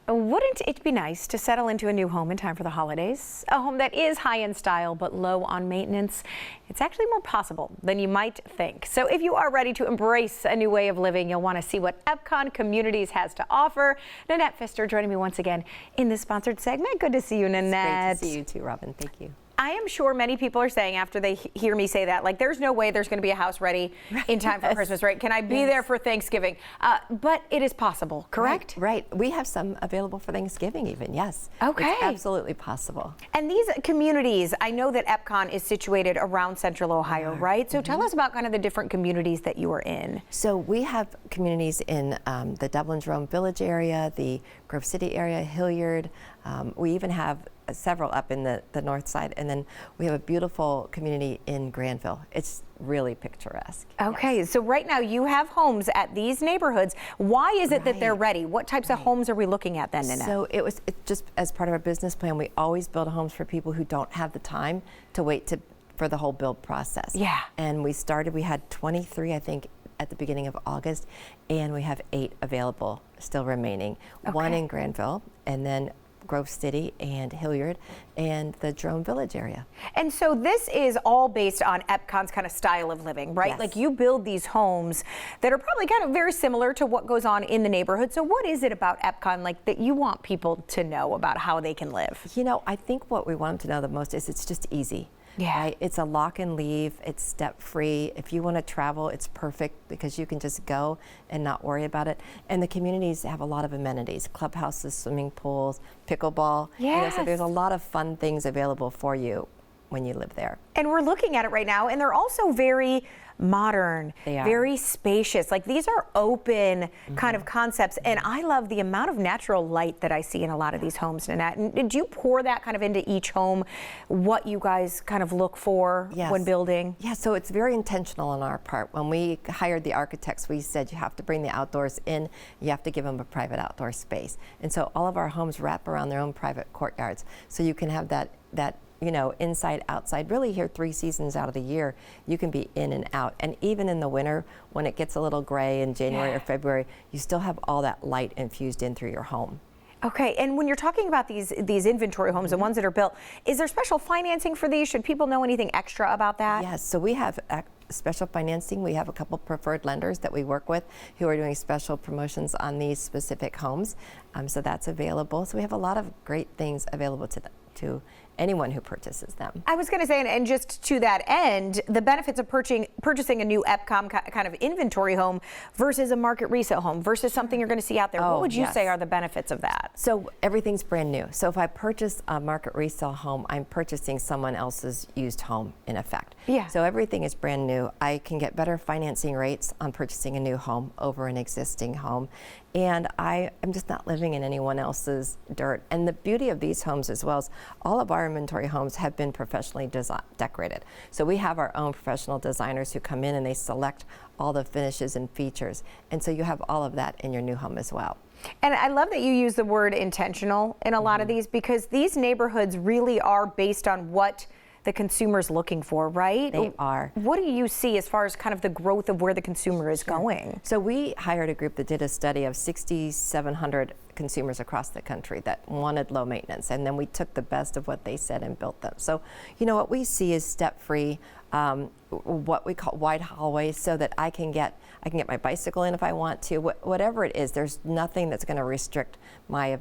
Wouldn't it be nice to settle into a new home in time for the holidays? A home that is high in style but low on maintenance. It's actually more possible than you might think. So if you are ready to embrace a new way of living, you'll want to see what Epcon Communities has to offer. Nanette Pfister joining me once again in this sponsored segment. Good to see you, Nanette. It's great to see you too, Robyn. Thank you. I am sure many people are saying after they hear me say that, like, there's no way there's going to be a house ready in time for Christmas, right? Can I be there for Thanksgiving? But it is possible, correct? Right. We have some available for Thanksgiving even, yes. Okay. It's absolutely possible. And these communities, I know that Epcon is situated around Central Ohio, right? So tell us about kind of the different communities that you are in. So we have communities in the Dublin-Jerome Village area, the Grove City area, Hilliard. We even have several up in the north side, and then we have a beautiful community in Granville. It's really picturesque. Okay, yes. So right now you have homes at these neighborhoods. Why is it that they're ready? What types of homes are we looking at then, Nanette? So it's just as part of our business plan, we always build homes for people who don't have the time to wait for the whole build process. Yeah. And we had 23, I think, at the beginning of August, and we have 8 available still remaining. Okay. 1 in Granville, and then Grove City and Hilliard and the Jerome Village area. And so this is all based on Epcon's kind of style of living, right? Yes. Like, you build these homes that are probably kind of very similar to what goes on in the neighborhood. So what is it about Epcon, like, that you want people to know about how they can live? You know, I think what we want them to know the most is it's just easy. Yeah. Right? It's a lock and leave. It's step free. If you want to travel, it's perfect because you can just go and not worry about it. And the communities have a lot of amenities: clubhouses, swimming pools, pickleball. Yes. You know, so there's a lot of fun things available for you when you live there. And we're looking at it right now, and they're also very modern, They are. very spacious. Like, these are open kind of concepts, and I love the amount of natural light that I see in a lot of these homes, Nanette. And did you pour that kind of into each home, what you guys kind of look for when building? Yeah, so it's very intentional on our part. When we hired the architects, we said you have to bring the outdoors in, you have to give them a private outdoor space. And so all of our homes wrap around their own private courtyards, so you can have that you know, inside, outside. Really, here 3 seasons out of the year, you can be in and out. And even in the winter, when it gets a little gray in January or February, you still have all that light infused in through your home. Okay, and when you're talking about these inventory homes, the ones that are built, is there special financing for these? Should people know anything extra about that? Yes, so we have special financing. We have a couple preferred lenders that we work with who are doing special promotions on these specific homes. So that's available. So we have a lot of great things available to anyone who purchases them. I was going to say, and just to that end, the benefits of purchasing a new Epcon kind of inventory home versus a market resale home versus something you're going to see out there. What would you say are the benefits of that? So everything's brand new. So if I purchase a market resale home, I'm purchasing someone else's used home in effect. Yeah. So everything is brand new. I can get better financing rates on purchasing a new home over an existing home. And I'm just not living in anyone else's dirt. And the beauty of these homes as well is all of our inventory homes have been professionally decorated. So we have our own professional designers who come in and they select all the finishes and features. And so you have all of that in your new home as well. And I love that you use the word intentional in a lot of these, because these neighborhoods really are based on what the consumer's looking for, right? They are. What do you see as far as kind of the growth of where the consumer is going? So we hired a group that did a study of 6,700 consumers across the country that wanted low maintenance, and then we took the best of what they said and built them. So, you know, what we see is step-free, what we call wide hallways, so that I can get my bicycle in if I want to. Whatever it is, there's nothing that's going to restrict my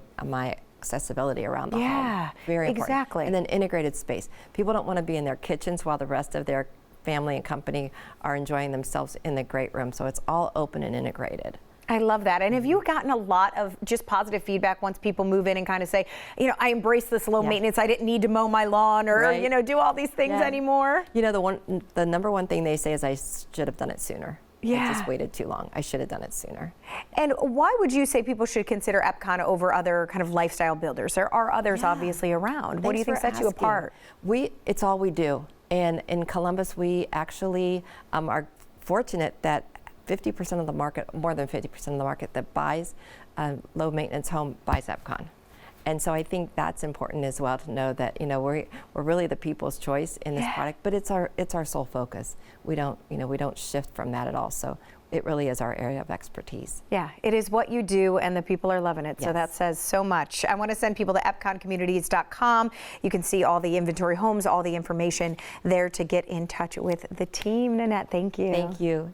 accessibility around the home. Very important. Exactly. And then integrated space. People don't want to be in their kitchens while the rest of their family and company are enjoying themselves in the great room. So it's all open and integrated. I love that. And have you gotten a lot of just positive feedback once people move in and kind of say, you know, I embrace this low maintenance, I didn't need to mow my lawn or you know, do all these things anymore? You know, the number one thing they say is I should have done it sooner. Yeah. I just waited too long. I should have done it sooner. And why would you say people should consider Epcon over other kind of lifestyle builders? There are others obviously around. What do you think sets you apart? It's all we do. And in Columbus, we actually are fortunate that 50% of the market, more than 50% of the market that buys a low maintenance home buys Epcon. And so I think that's important as well to know that, you know, we're really the people's choice in this product, but it's our sole focus. We don't shift from that at all. So it really is our area of expertise. Yeah, it is what you do, and the people are loving it. So Yes. that says so much. I want to send people to epconcommunities.com. You can see all the inventory homes, all the information there to get in touch with the team. Nanette, thank you. Thank you.